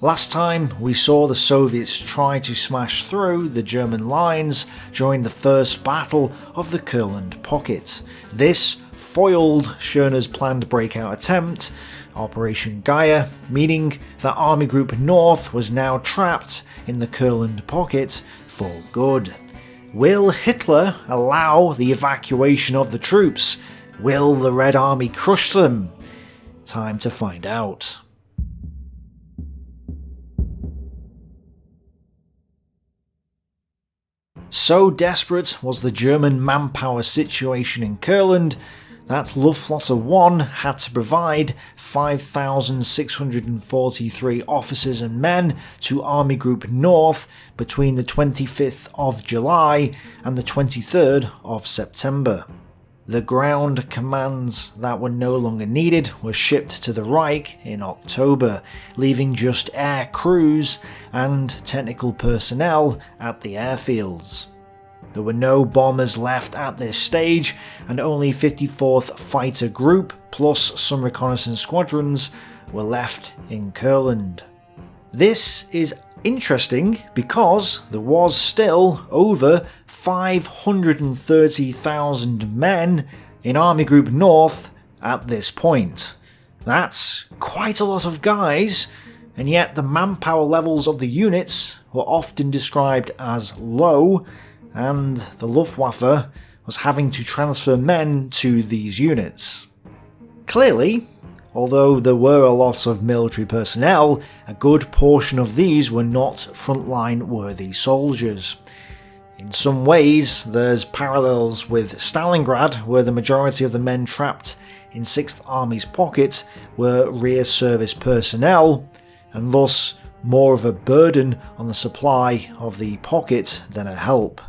Last time we saw the Soviets try to smash through the German lines during the First Battle of the Courland Pocket. This foiled Schörner's planned breakout attempt, Operation Gaia, meaning that Army Group North was now trapped in the Courland Pocket for good. Will Hitler allow the evacuation of the troops? Will the Red Army crush them? Time to find out. So desperate was the German manpower situation in Courland that Luftwaffe 1 had to provide 5,643 officers and men to Army Group North between the 25th of July and the 23rd of September. The ground commands that were no longer needed were shipped to the Reich in October, leaving just air crews and technical personnel at the airfields. There were no bombers left at this stage, and only 54th Fighter Group plus some reconnaissance squadrons were left in Courland. This is interesting because there was still over 530,000 men in Army Group North at this point. That's quite a lot of guys, and yet the manpower levels of the units were often described as low, and the Luftwaffe was having to transfer men to these units. Clearly, although there were a lot of military personnel, a good portion of these were not frontline-worthy soldiers. In some ways, there's parallels with Stalingrad, where the majority of the men trapped in 6th Army's pocket were rear service personnel, and thus more of a burden on the supply of the pocket than a help.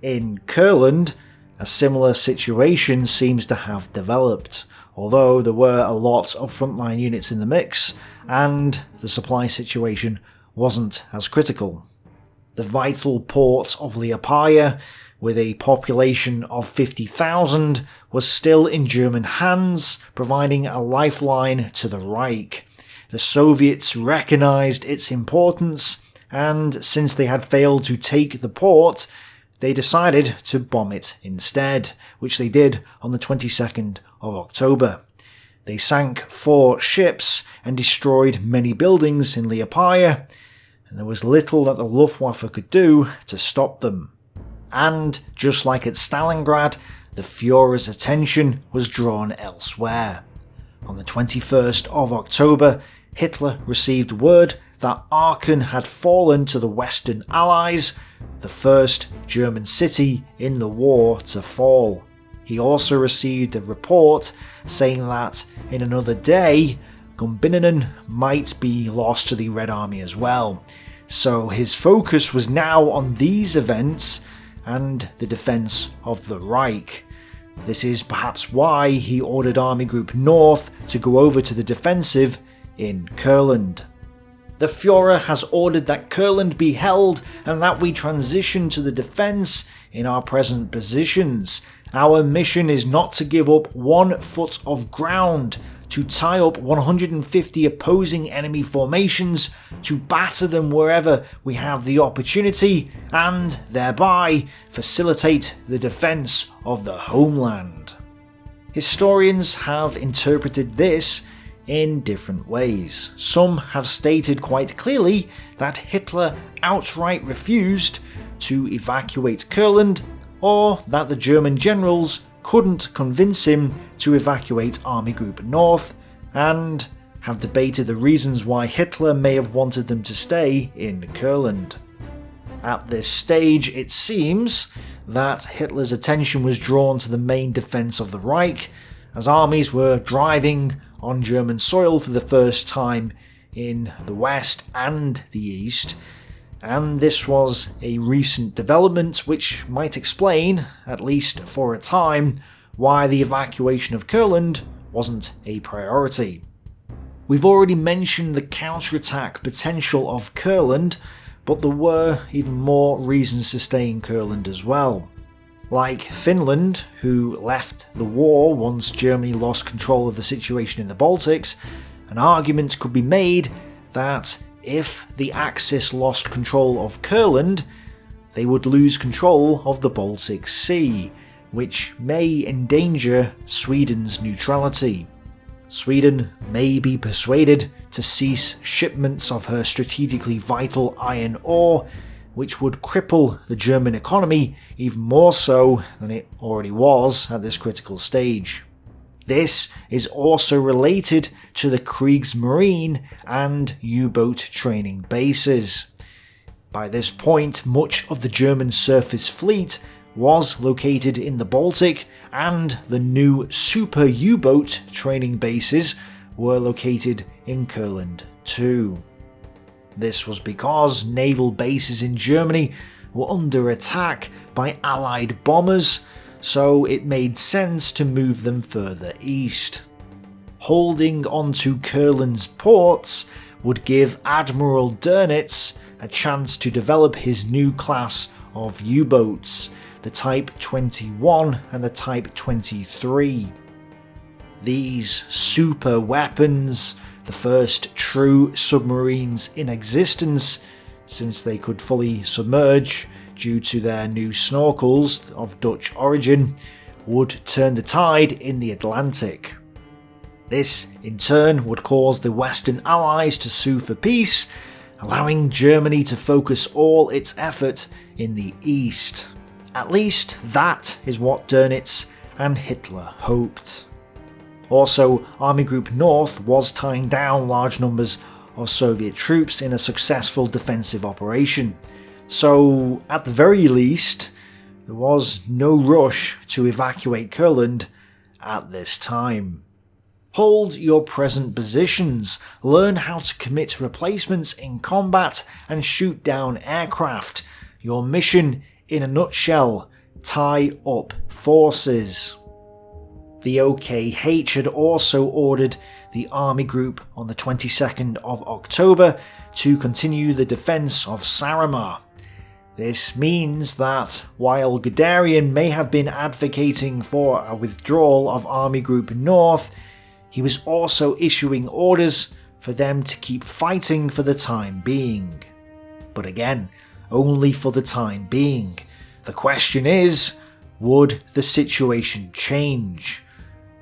In Courland, a similar situation seems to have developed, although there were a lot of frontline units in the mix, and the supply situation wasn't as critical. The vital port of Liepaja, with a population of 50,000, was still in German hands, providing a lifeline to the Reich. The Soviets recognised its importance, and since they had failed to take the port, they decided to bomb it instead, which they did on the 22nd of October. They sank 4 ships and destroyed many buildings in Liepaja, and there was little that the Luftwaffe could do to stop them. And, just like at Stalingrad, the Führer's attention was drawn elsewhere. On the 21st of October, Hitler received word that Aachen had fallen to the Western Allies, the first German city in the war to fall. He also received a report saying that in another day, Gumbinnen might be lost to the Red Army as well. So his focus was now on these events and the defence of the Reich. This is perhaps why he ordered Army Group North to go over to the defensive in Courland. The Führer has ordered that Courland be held and that we transition to the defence in our present positions. Our mission is not to give up 1 foot of ground, to tie up 150 opposing enemy formations, to batter them wherever we have the opportunity, and thereby facilitate the defence of the homeland. Historians have interpreted this in different ways. Some have stated quite clearly that Hitler outright refused to evacuate Courland, or that the German generals couldn't convince him to evacuate Army Group North, and have debated the reasons why Hitler may have wanted them to stay in Courland. At this stage, it seems that Hitler's attention was drawn to the main defence of the Reich, as armies were driving on German soil for the first time in the west and the east, and this was a recent development which might explain, at least for a time, why the evacuation of Courland wasn't a priority. We've already mentioned the counterattack potential of Courland, but there were even more reasons to stay in Courland as well. Like Finland, who left the war once Germany lost control of the situation in the Baltics, an argument could be made that if the Axis lost control of Courland, they would lose control of the Baltic Sea, which may endanger Sweden's neutrality. Sweden may be persuaded to cease shipments of her strategically vital iron ore, which would cripple the German economy even more so than it already was at this critical stage. This is also related to the Kriegsmarine and U-boat training bases. By this point, much of the German surface fleet was located in the Baltic, and the new super U-boat training bases were located in Courland too. This was because naval bases in Germany were under attack by Allied bombers, so it made sense to move them further east. Holding onto Courland's ports would give Admiral Dönitz a chance to develop his new class of U-boats, the Type 21 and the Type 23. These super weapons, the first true submarines in existence, since they could fully submerge due to their new snorkels of Dutch origin, would turn the tide in the Atlantic. This, in turn, would cause the Western Allies to sue for peace, allowing Germany to focus all its effort in the east. At least that is what Dönitz and Hitler hoped. Also, Army Group North was tying down large numbers of Soviet troops in a successful defensive operation, so at the very least, there was no rush to evacuate Courland at this time. Hold your present positions, learn how to commit replacements in combat, and shoot down aircraft. Your mission, in a nutshell, tie up forces. The OKH had also ordered the Army Group on the 22nd of October to continue the defence of Saaremaa. This means that, while Guderian may have been advocating for a withdrawal of Army Group North, he was also issuing orders for them to keep fighting for the time being. But again, only for the time being. The question is, would the situation change?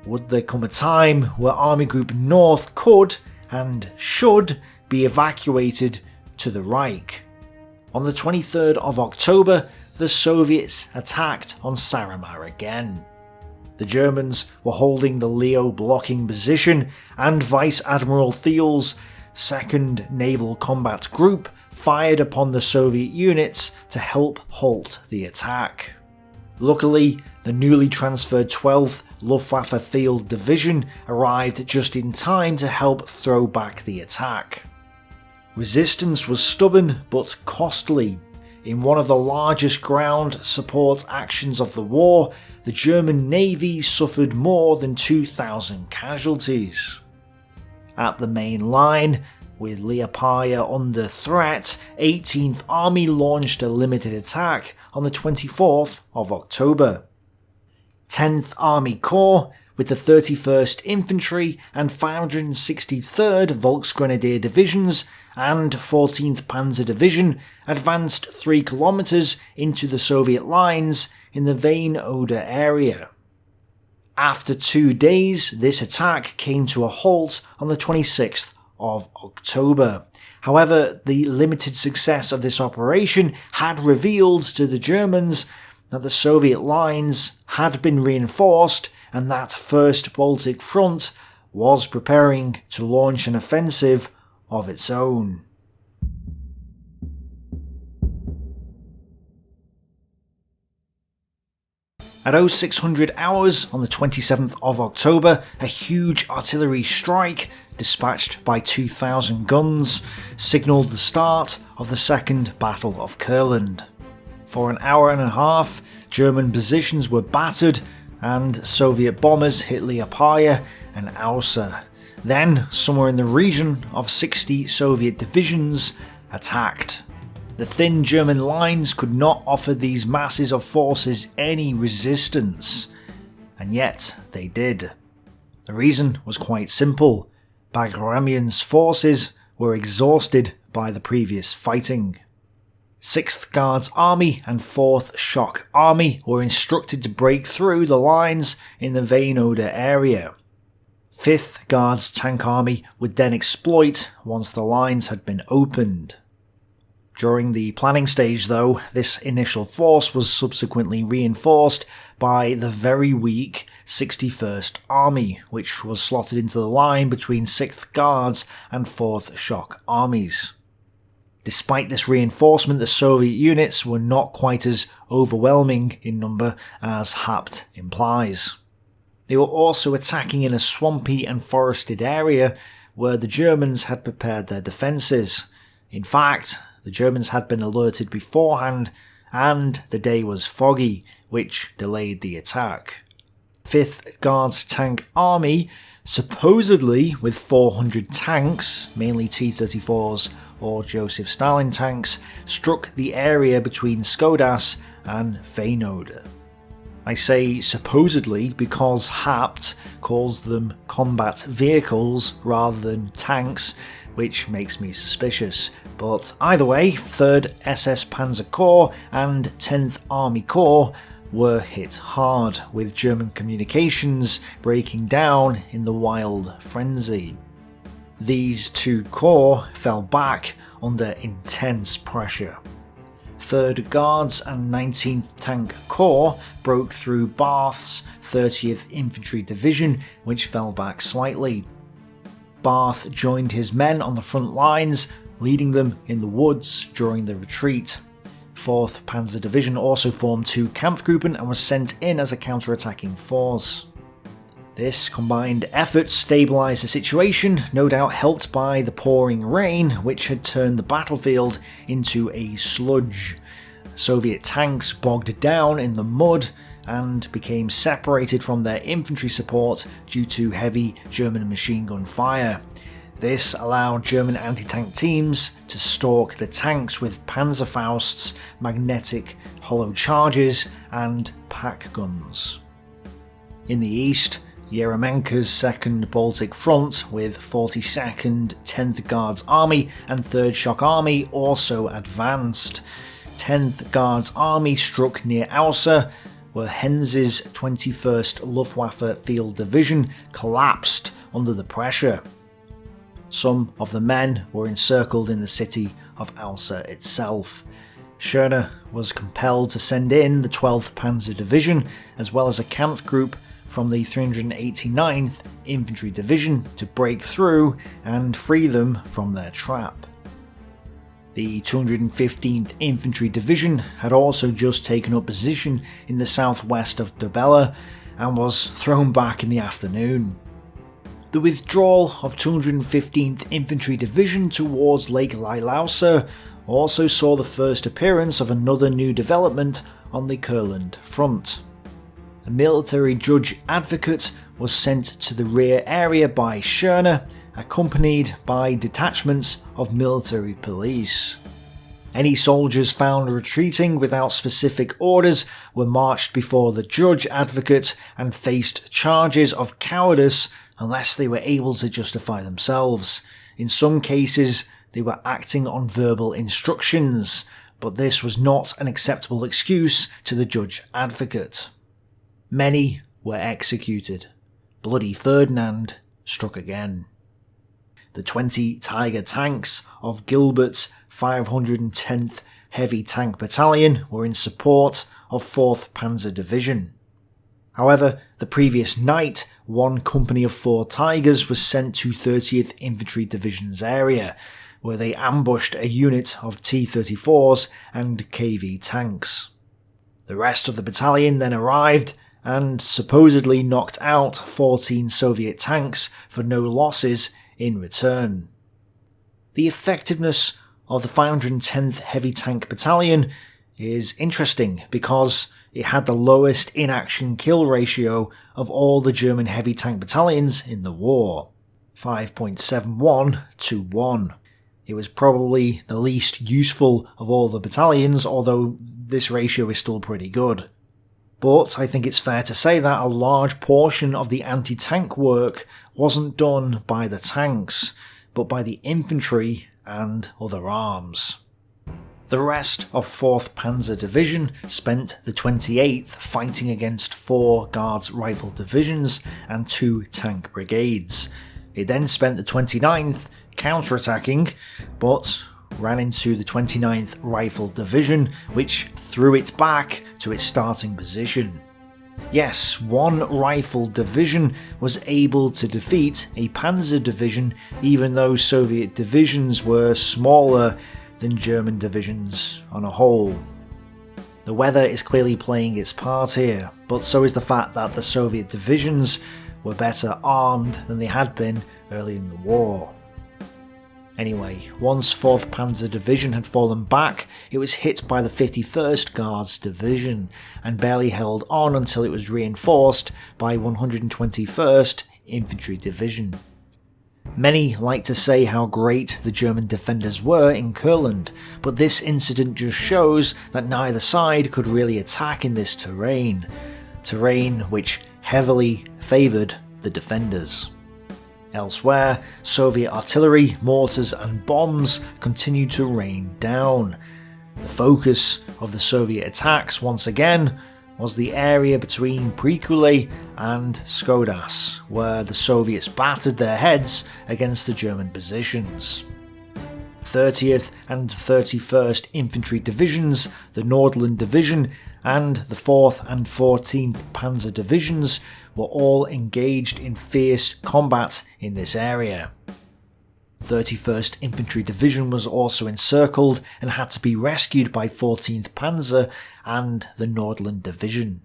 Would there come a time where Army Group North could, and should, be evacuated to the Reich? On the 23rd of October, the Soviets attacked on Saaremaa again. The Germans were holding the Leo blocking position, and Vice Admiral Thiel's 2nd Naval Combat Group fired upon the Soviet units to help halt the attack. Luckily, the newly transferred 12th Luftwaffe Field Division arrived just in time to help throw back the attack. Resistance was stubborn but costly. In one of the largest ground support actions of the war, the German Navy suffered more than 2,000 casualties. At the main line, with Liepaja under threat, 18th Army launched a limited attack on the 24th of October. 10th Army Corps, with the 31st Infantry and 563rd Volksgrenadier Divisions and 14th Panzer Division, advanced 3 kilometers into the Soviet lines in the Veen-Oder area. After 2 days, this attack came to a halt on the 26th of October. However, the limited success of this operation had revealed to the Germans that the Soviet lines had been reinforced and that 1st Baltic Front was preparing to launch an offensive of its own. At 0600 hours on the 27th of October, a huge artillery strike, dispatched by 2,000 guns, signalled the start of the Second Battle of Courland. For an hour and a half, German positions were battered, and Soviet bombers hit Liepaja and Ausa. Then, somewhere in the region of 60 Soviet divisions attacked. The thin German lines could not offer these masses of forces any resistance, and yet they did. The reason was quite simple. Bagramian's forces were exhausted by the previous fighting. 6th Guards Army and 4th Shock Army were instructed to break through the lines in the Vejnoda area. 5th Guards Tank Army would then exploit once the lines had been opened. During the planning stage though, this initial force was subsequently reinforced by the very weak 61st Army, which was slotted into the line between 6th Guards and 4th Shock Armies. Despite this reinforcement, the Soviet units were not quite as overwhelming in number as Haupt implies. They were also attacking in a swampy and forested area where the Germans had prepared their defences. In fact, the Germans had been alerted beforehand, and the day was foggy, which delayed the attack. 5th Guards Tank Army, supposedly with 400 tanks, mainly T-34s or Joseph Stalin tanks, struck the area between Skodas and Vejnoda. I say supposedly because Haupt calls them combat vehicles rather than tanks, which makes me suspicious. But either way, 3rd SS Panzer Corps and 10th Army Corps were hit hard, with German communications breaking down in the wild frenzy. These two corps fell back under intense pressure. 3rd Guards and 19th Tank Corps broke through Barth's 30th Infantry Division, which fell back slightly. Barth joined his men on the front lines, leading them in the woods during the retreat. 4th Panzer Division also formed 2 Kampfgruppen and was sent in as a counter-attacking force. This combined effort stabilised the situation, no doubt helped by the pouring rain, which had turned the battlefield into a sludge. Soviet tanks bogged down in the mud and became separated from their infantry support due to heavy German machine gun fire. This allowed German anti-tank teams to stalk the tanks with Panzerfausts, magnetic hollow charges, and pack guns. In the east, Yeremenko's 2nd Baltic Front, with 42nd 10th Guards Army and 3rd Shock Army, also advanced. 10th Guards Army struck near Ausa, where Henz's 21st Luftwaffe Field Division collapsed under the pressure. Some of the men were encircled in the city of Ausa itself. Schörner was compelled to send in the 12th Panzer Division, as well as a Kampfgruppe from the 389th Infantry Division to break through and free them from their trap. The 215th Infantry Division had also just taken up position in the southwest of Dobele and was thrown back in the afternoon. The withdrawal of 215th Infantry Division towards Lake Lylausa also saw the first appearance of another new development on the Courland front. A military judge advocate was sent to the rear area by Schörner, accompanied by detachments of military police. Any soldiers found retreating without specific orders were marched before the judge advocate and faced charges of cowardice unless they were able to justify themselves. In some cases, they were acting on verbal instructions, but this was not an acceptable excuse to the judge advocate. Many were executed. Bloody Ferdinand struck again. The 20 Tiger tanks of Gilbert's 510th Heavy Tank Battalion were in support of 4th Panzer Division. However, the previous night, one company of 4 Tigers was sent to 30th Infantry Division's area, where they ambushed a unit of T-34s and KV tanks. The rest of the battalion then arrived and supposedly knocked out 14 Soviet tanks for no losses in return. The effectiveness of the 510th Heavy Tank Battalion is interesting because it had the lowest in-action kill ratio of all the German heavy tank battalions in the war, 5.71 to 1. It was probably the least useful of all the battalions, although this ratio is still pretty good. But I think it's fair to say that a large portion of the anti-tank work wasn't done by the tanks, but by the infantry and other arms. The rest of 4th Panzer Division spent the 28th fighting against 4 Guards Rifle Divisions and 2 tank brigades. It then spent the 29th counter-attacking, but ran into the 29th Rifle Division, which threw it back to its starting position. Yes, one rifle division was able to defeat a panzer division, even though Soviet divisions were smaller than German divisions on a whole. The weather is clearly playing its part here, but so is the fact that the Soviet divisions were better armed than they had been early in the war. Anyway, once 4th Panzer Division had fallen back, it was hit by the 51st Guards Division, and barely held on until it was reinforced by 121st Infantry Division. Many like to say how great the German defenders were in Courland, but this incident just shows that neither side could really attack in this terrain which heavily favoured the defenders. Elsewhere, Soviet artillery, mortars and bombs continued to rain down. The focus of the Soviet attacks once again was the area between Prikule and Skodas, where the Soviets battered their heads against the German positions. 30th and 31st Infantry Divisions, the Nordland Division, and the 4th and 14th Panzer Divisions were all engaged in fierce combat in this area. 31st Infantry Division was also encircled and had to be rescued by 14th Panzer and the Nordland Division.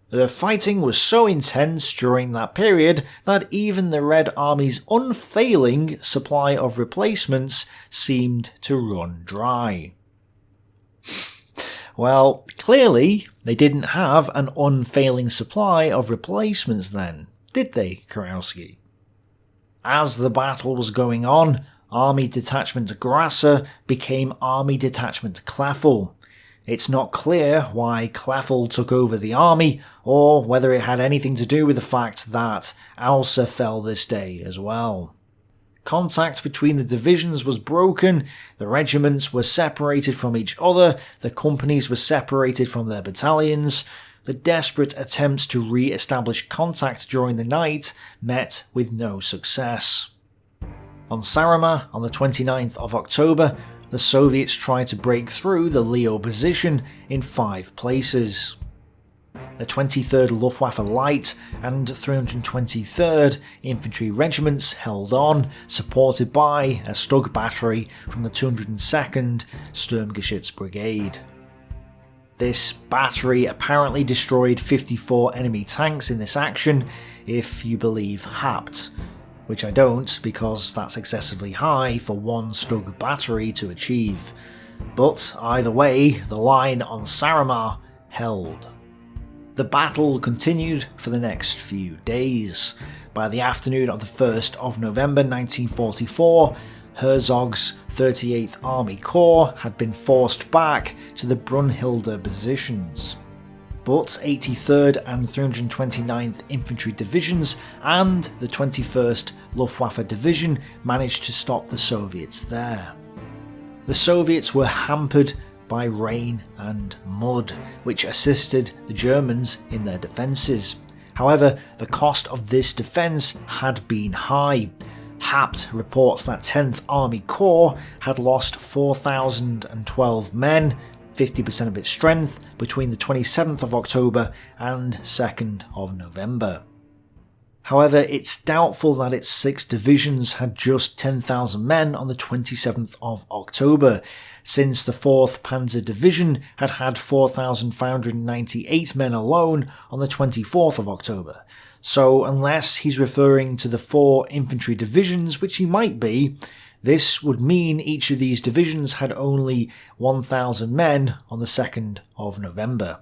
The fighting was so intense during that period that even the Red Army's unfailing supply of replacements seemed to run dry. Well, clearly they didn't have an unfailing supply of replacements then, did they, Kurowski? As the battle was going on, Army Detachment Grasser became Army Detachment Kleffel. It's not clear why Kleffel took over the army, or whether it had anything to do with the fact that Alsa fell this day as well. Contact between the divisions was broken, the regiments were separated from each other, the companies were separated from their battalions. The desperate attempts to re-establish contact during the night met with no success. On Saaremaa, on the 29th of October, the Soviets tried to break through the Leo position in 5 places. The 23rd Luftwaffe Light and 323rd Infantry Regiments held on, supported by a Stug battery from the 202nd Sturmgeschütz Brigade. This battery apparently destroyed 54 enemy tanks in this action, if you believe Haupt, which I don't because that's excessively high for one Stug battery to achieve. But either way, the line on Saaremaa held. The battle continued for the next few days. By the afternoon of the 1st of November 1944, Herzog's 38th Army Corps had been forced back to the Brunhilde positions. But 83rd and 329th Infantry Divisions and the 21st Luftwaffe Division managed to stop the Soviets there. The Soviets were hampered by rain and mud, which assisted the Germans in their defences. However, the cost of this defence had been high. Haupt reports that 10th Army Corps had lost 4,012 men, 50% of its strength, between the 27th of October and 2nd of November. However, it's doubtful that its 6 divisions had just 10,000 men on the 27th of October, since the 4th Panzer Division had had 4,598 men alone on the 24th of October. So unless he's referring to the 4 infantry divisions, which he might be, this would mean each of these divisions had only 1,000 men on the 2nd of November.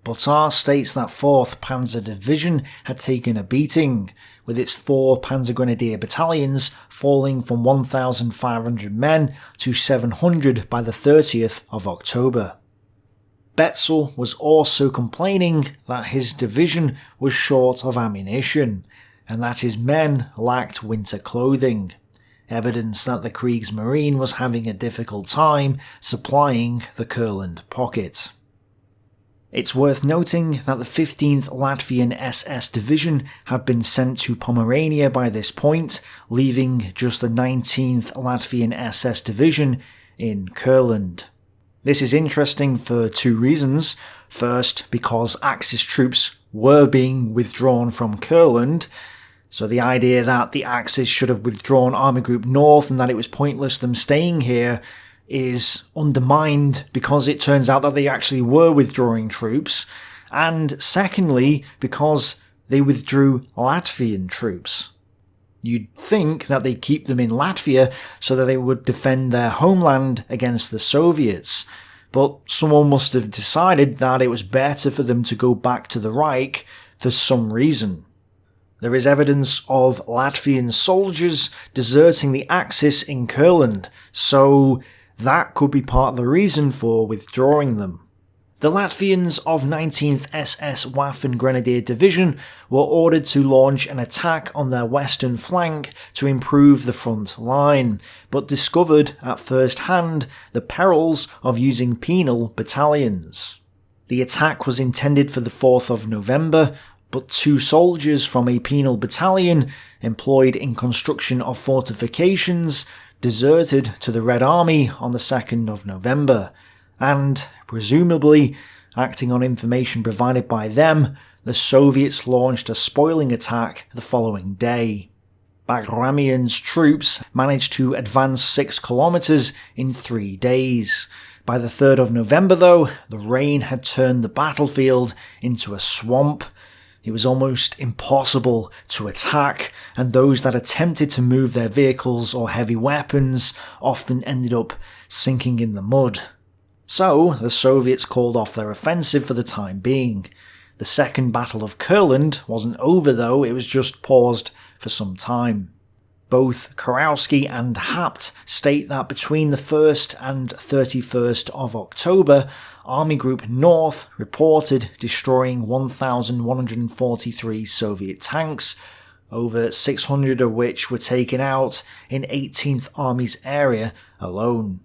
Buttar states that 4th Panzer Division had taken a beating, with its 4 Panzer Grenadier battalions falling from 1,500 men to 700 by the 30th of October. Betzel was also complaining that his division was short of ammunition, and that his men lacked winter clothing. evidence that the Kriegsmarine was having a difficult time supplying the Courland Pocket. It's worth noting that the 15th Latvian SS Division had been sent to Pomerania by this point, leaving just the 19th Latvian SS Division in Courland. This is interesting for two reasons. First, because Axis troops were being withdrawn from Courland, so the idea that the Axis should have withdrawn Army Group North and that it was pointless them staying here is undermined because it turns out that they actually were withdrawing troops, and secondly, because they withdrew Latvian troops. You'd think that they'd keep them in Latvia so that they would defend their homeland against the Soviets, but someone must have decided that it was better for them to go back to the Reich for some reason. There is evidence of Latvian soldiers deserting the Axis in Courland, so that could be part of the reason for withdrawing them. The Latvians of 19th SS Waffen Grenadier Division were ordered to launch an attack on their western flank to improve the front line, but discovered at first hand the perils of using penal battalions. The attack was intended for the 4th of November, but two soldiers from a penal battalion employed in construction of fortifications deserted to the Red Army on the 2nd of November, and, presumably, acting on information provided by them, the Soviets launched a spoiling attack the following day. Bagramian's troops managed to advance 6 kilometers in 3 days. By the 3rd of November, though, the rain had turned the battlefield into a swamp. It was almost impossible to attack, and those that attempted to move their vehicles or heavy weapons often ended up sinking in the mud. So, the Soviets called off their offensive for the time being. The Second Battle of Courland wasn't over though, it was just paused for some time. Both Kurowski and Hapt state that between the 1st and 31st of October, Army Group North reported destroying 1,143 Soviet tanks, over 600 of which were taken out in 18th Army's area alone.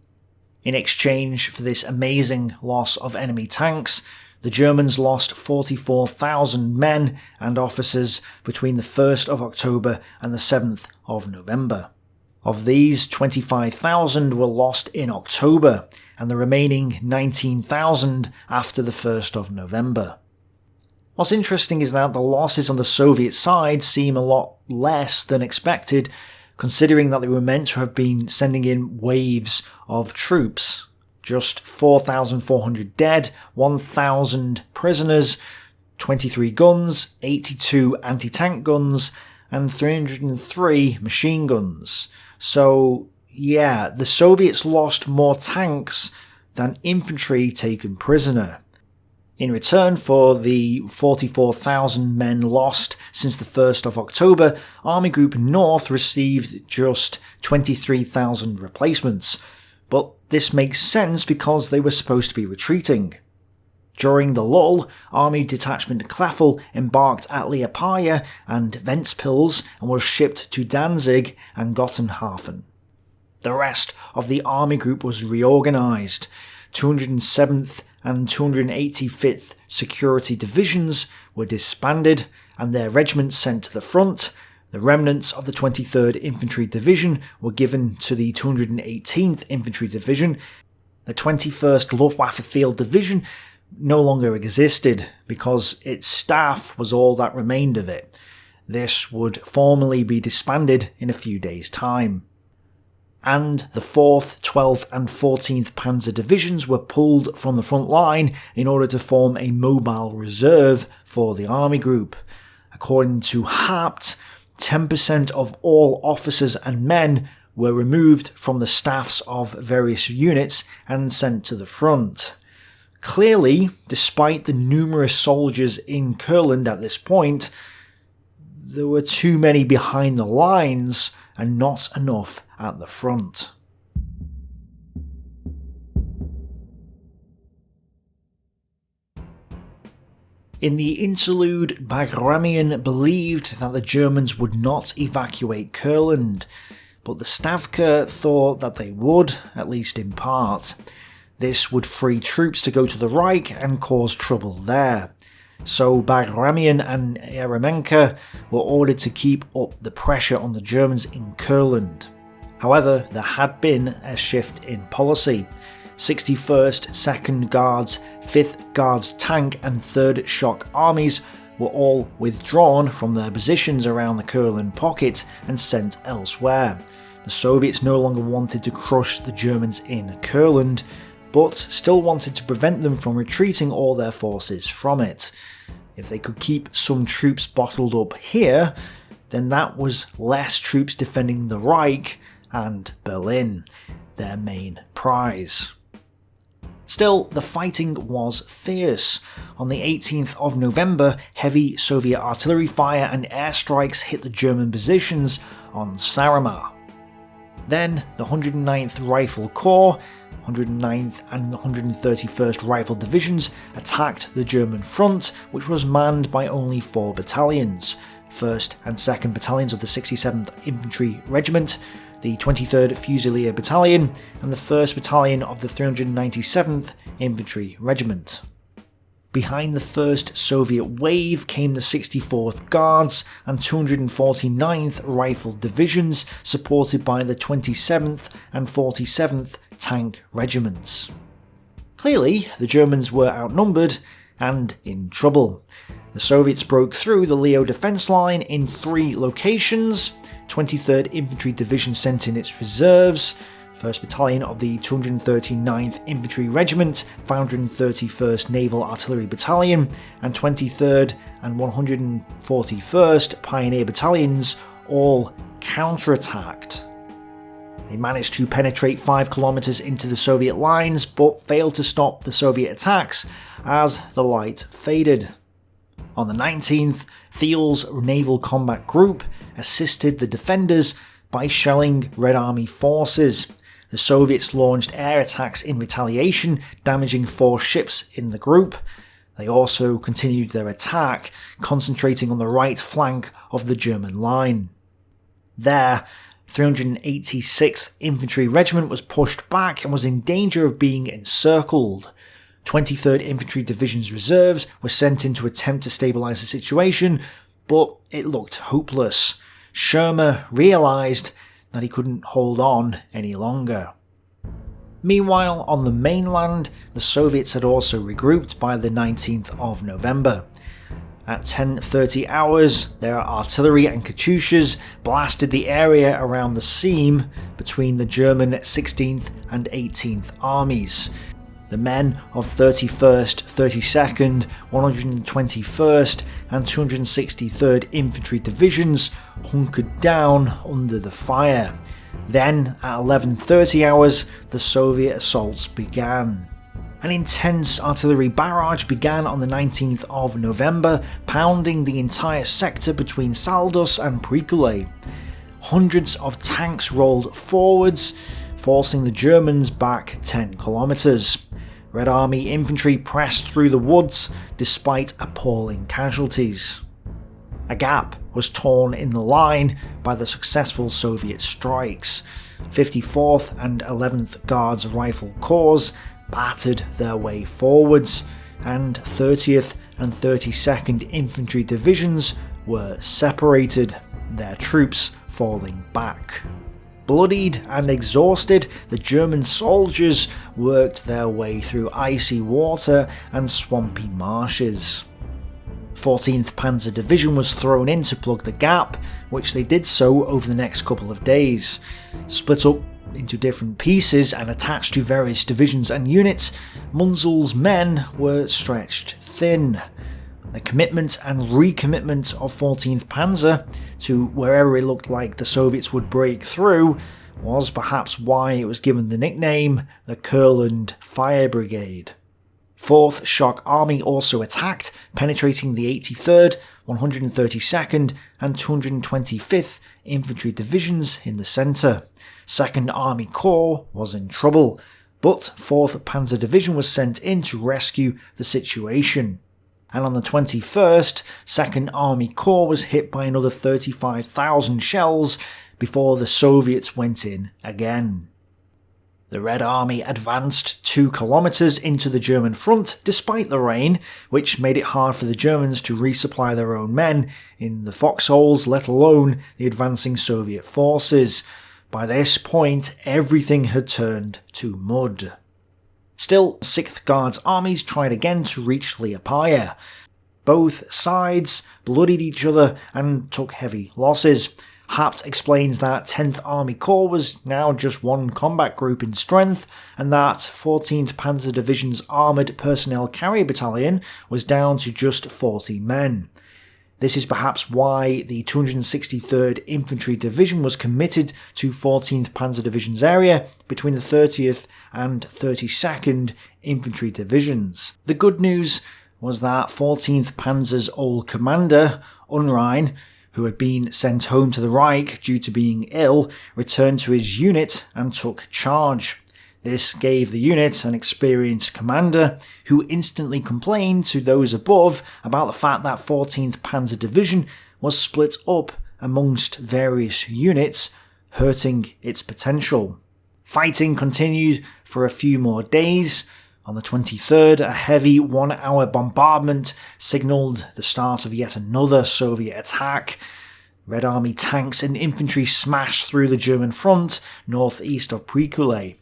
In exchange for this amazing loss of enemy tanks, the Germans lost 44,000 men and officers between the 1st of October and the 7th of November. Of these, 25,000 were lost in October, and the remaining 19,000 after the 1st of November. What's interesting is that the losses on the Soviet side seem a lot less than expected, considering that they were meant to have been sending in waves of troops. Just 4,400 dead, 1,000 prisoners, 23 guns, 82 anti-tank guns, and 303 machine guns. So, yeah, the Soviets lost more tanks than infantry taken prisoner. In return for the 44,000 men lost since the 1st of October, Army Group North received just 23,000 replacements. But this makes sense because they were supposed to be retreating. During the lull, Army Detachment Kleffel embarked at Liepaja and Ventspils and was shipped to Danzig and Gottenhafen. The rest of the army group was reorganised. 207th and 285th Security Divisions were disbanded and their regiments sent to the front. The remnants of the 23rd Infantry Division were given to the 218th Infantry Division. The 21st Luftwaffe Field Division no longer existed because its staff was all that remained of it. This would formally be disbanded in a few days' time. And the 4th, 12th and 14th Panzer Divisions were pulled from the front line in order to form a mobile reserve for the army group. According to Hapt, 10% of all officers and men were removed from the staffs of various units and sent to the front. Clearly, despite the numerous soldiers in Courland at this point, there were too many behind the lines and not enough at the front. In the interlude, Bagramian believed that the Germans would not evacuate Courland, but the Stavka thought that they would, at least in part. This would free troops to go to the Reich and cause trouble there. So Bagramian and Eremenko were ordered to keep up the pressure on the Germans in Courland. However, there had been a shift in policy. 61st, 2nd Guards, 5th Guards Tank and 3rd Shock Armies were all withdrawn from their positions around the Courland Pocket and sent elsewhere. The Soviets no longer wanted to crush the Germans in Courland, but still wanted to prevent them from retreating all their forces from it. If they could keep some troops bottled up here, then that was less troops defending the Reich and Berlin, their main prize. Still, the fighting was fierce. On the 18th of November, heavy Soviet artillery fire and airstrikes hit the German positions on Saaremaa. Then, the 109th Rifle Corps, 109th and 131st Rifle Divisions attacked the German front, which was manned by only 4 battalions. 1st and 2nd Battalions of the 67th Infantry Regiment, the 23rd Fusilier Battalion, and the 1st Battalion of the 397th Infantry Regiment. Behind the 1st Soviet wave came the 64th Guards and 249th Rifle Divisions, supported by the 27th and 47th Tank Regiments. Clearly, the Germans were outnumbered and in trouble. The Soviets broke through the Leo defence line in 3 locations. 23rd Infantry Division sent in its reserves, 1st Battalion of the 239th Infantry Regiment, 531st Naval Artillery Battalion, and 23rd and 141st Pioneer Battalions all counterattacked. They managed to penetrate 5 kilometers into the Soviet lines, but failed to stop the Soviet attacks as the light faded. On the 19th, Thiel's Naval Combat Group assisted the defenders by shelling Red Army forces. The Soviets launched air attacks in retaliation, damaging 4 ships in the group. They also continued their attack, concentrating on the right flank of the German line. There, 386th Infantry Regiment was pushed back and was in danger of being encircled. 23rd Infantry Division's reserves were sent in to attempt to stabilise the situation, but it looked hopeless. Schirmer realised that he couldn't hold on any longer. Meanwhile, on the mainland, the Soviets had also regrouped by the 19th of November. At 10:30 hours, their artillery and Katyushas blasted the area around the seam between the German 16th and 18th armies. The men of 31st, 32nd, 121st and 263rd Infantry Divisions hunkered down under the fire. Then, at 11:30 hours, the Soviet assaults began. An intense artillery barrage began on the 19th of November, pounding the entire sector between Saldus and Prikule. Hundreds of tanks rolled forwards, forcing the Germans back 10 kilometers. Red Army infantry pressed through the woods despite appalling casualties. A gap was torn in the line by the successful Soviet strikes. 54th and 11th Guards Rifle Corps battered their way forwards, and 30th and 32nd Infantry Divisions were separated, their troops falling back. Bloodied and exhausted, the German soldiers worked their way through icy water and swampy marshes. 14th Panzer Division was thrown in to plug the gap, which they did so over the next couple of days. Split up into different pieces and attached to various divisions and units, Munzel's men were stretched thin. The commitment and recommitment of 14th Panzer to wherever it looked like the Soviets would break through was perhaps why it was given the nickname the Courland Fire Brigade. 4th Shock Army also attacked, penetrating the 83rd, 132nd and 225th Infantry Divisions in the centre. 2nd Army Corps was in trouble, but 4th Panzer Division was sent in to rescue the situation. And on the 21st, 2nd Army Corps was hit by another 35,000 shells, before the Soviets went in again. The Red Army advanced 2 kilometers into the German front despite the rain, which made it hard for the Germans to resupply their own men in the foxholes, let alone the advancing Soviet forces. By this point, everything had turned to mud. Still, 6th Guards armies tried again to reach Liepaja. Both sides bloodied each other and took heavy losses. Haupt explains that 10th Army Corps was now just one combat group in strength, and that 14th Panzer Division's Armoured Personnel Carrier Battalion was down to just 40 men. This is perhaps why the 263rd Infantry Division was committed to 14th Panzer Division's area between the 30th and 32nd Infantry Divisions. The good news was that 14th Panzer's old commander, Unrein, who had been sent home to the Reich due to being ill, returned to his unit and took charge. This gave the unit an experienced commander, who instantly complained to those above about the fact that 14th Panzer Division was split up amongst various units, hurting its potential. Fighting continued for a few more days. On the 23rd, a heavy 1-hour bombardment signalled the start of yet another Soviet attack. Red Army tanks and infantry smashed through the German front northeast of Prikule.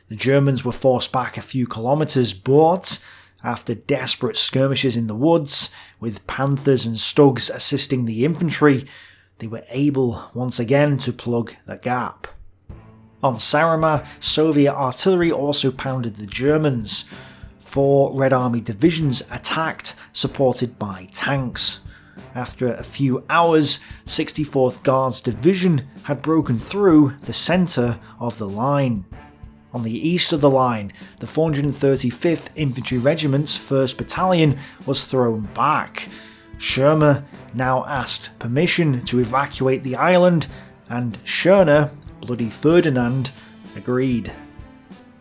The Germans were forced back a few kilometres, but after desperate skirmishes in the woods, with Panthers and Stugs assisting the infantry, they were able once again to plug the gap. On Saaremaa, Soviet artillery also pounded the Germans. 4 Red Army divisions attacked, supported by tanks. After a few hours, 64th Guards Division had broken through the centre of the line. On the east of the line, the 435th Infantry Regiment's 1st Battalion was thrown back. Schirmer now asked permission to evacuate the island, and Schörner, Bloody Ferdinand, agreed.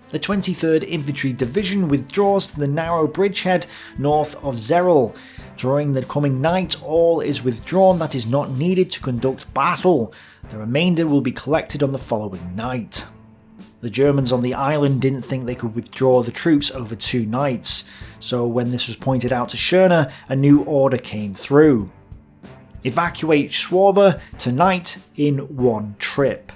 The 23rd Infantry Division withdraws to the narrow bridgehead north of Zerl. During the coming night, all is withdrawn that is not needed to conduct battle. The remainder will be collected on the following night. The Germans on the island didn't think they could withdraw the troops over 2 nights, so when this was pointed out to Schörner, a new order came through. Evacuate Schwabe tonight in 1 trip.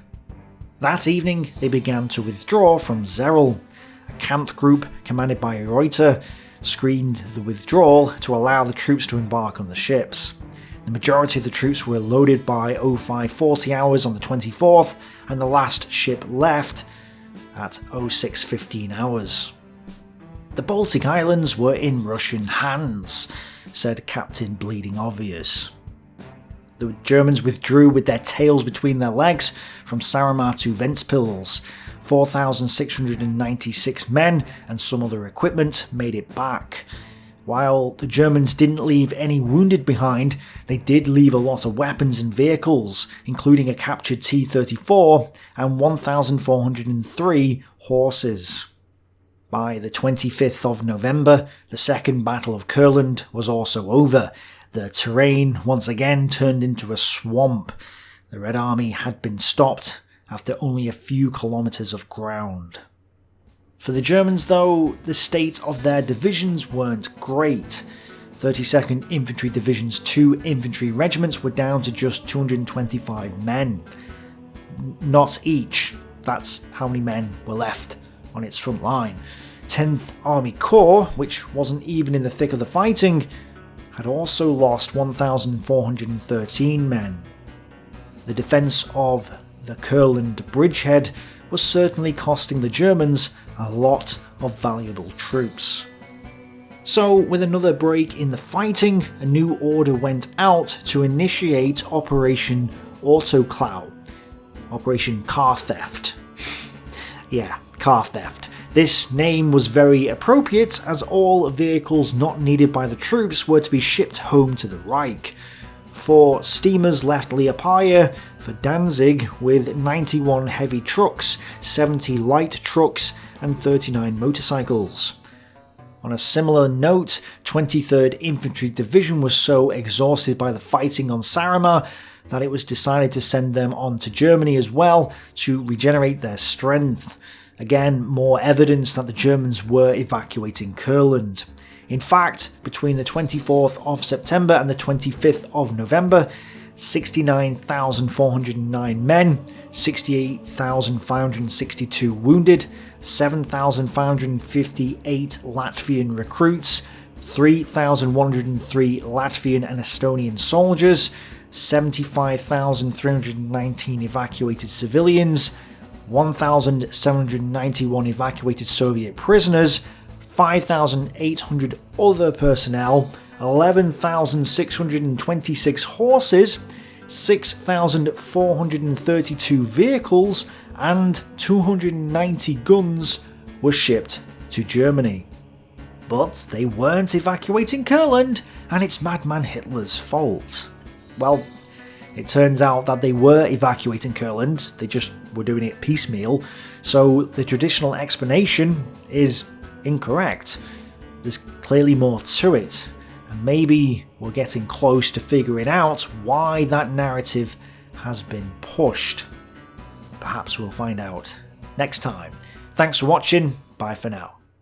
That evening, they began to withdraw from Zerl. A camped group, commanded by Reuter, screened the withdrawal to allow the troops to embark on the ships. The majority of the troops were loaded by 0540 hours on the 24th, and the last ship left at 0615 hours. The Baltic Islands were in Russian hands, said Captain Bleeding Obvious. The Germans withdrew with their tails between their legs from Saaremaa to Ventspils. 4,696 men and some other equipment made it back. While the Germans didn't leave any wounded behind, they did leave a lot of weapons and vehicles, including a captured T-34 and 1,403 horses. By the 25th of November, the Second Battle of Courland was also over. The terrain once again turned into a swamp. The Red Army had been stopped after only a few kilometres of ground. For the Germans though, the state of their divisions weren't great. 32nd Infantry Division's 2 infantry regiments were down to just 225 men. Not each, that's how many men were left on its front line. 10th Army Corps, which wasn't even in the thick of the fighting, had also lost 1,413 men. The defence of the Courland bridgehead was certainly costing the Germans a lot of valuable troops. So, with another break in the fighting, a new order went out to initiate Operation Autoklau. Operation Car Theft. Yeah, car theft. This name was very appropriate, as all vehicles not needed by the troops were to be shipped home to the Reich. 4 steamers left Liepaja for Danzig with 91 heavy trucks, 70 light trucks and 39 motorcycles. On a similar note, 23rd Infantry Division was so exhausted by the fighting on Saaremaa that it was decided to send them on to Germany as well to regenerate their strength. Again, more evidence that the Germans were evacuating Courland. In fact, between the 24th of September and the 25th of November, 69,409 men, 68,562 wounded, 7,558 Latvian recruits, 3,103 Latvian and Estonian soldiers, 75,319 evacuated civilians, 1,791 evacuated Soviet prisoners, 5,800 other personnel, 11,626 horses, 6,432 vehicles, and 290 guns were shipped to Germany. But they weren't evacuating Courland, and it's Madman Hitler's fault. Well, it turns out that they were evacuating Courland, they just were doing it piecemeal, so the traditional explanation is incorrect. There's clearly more to it, and maybe we're getting close to figuring out why that narrative has been pushed. Perhaps we'll find out next time. Thanks for watching, bye for now.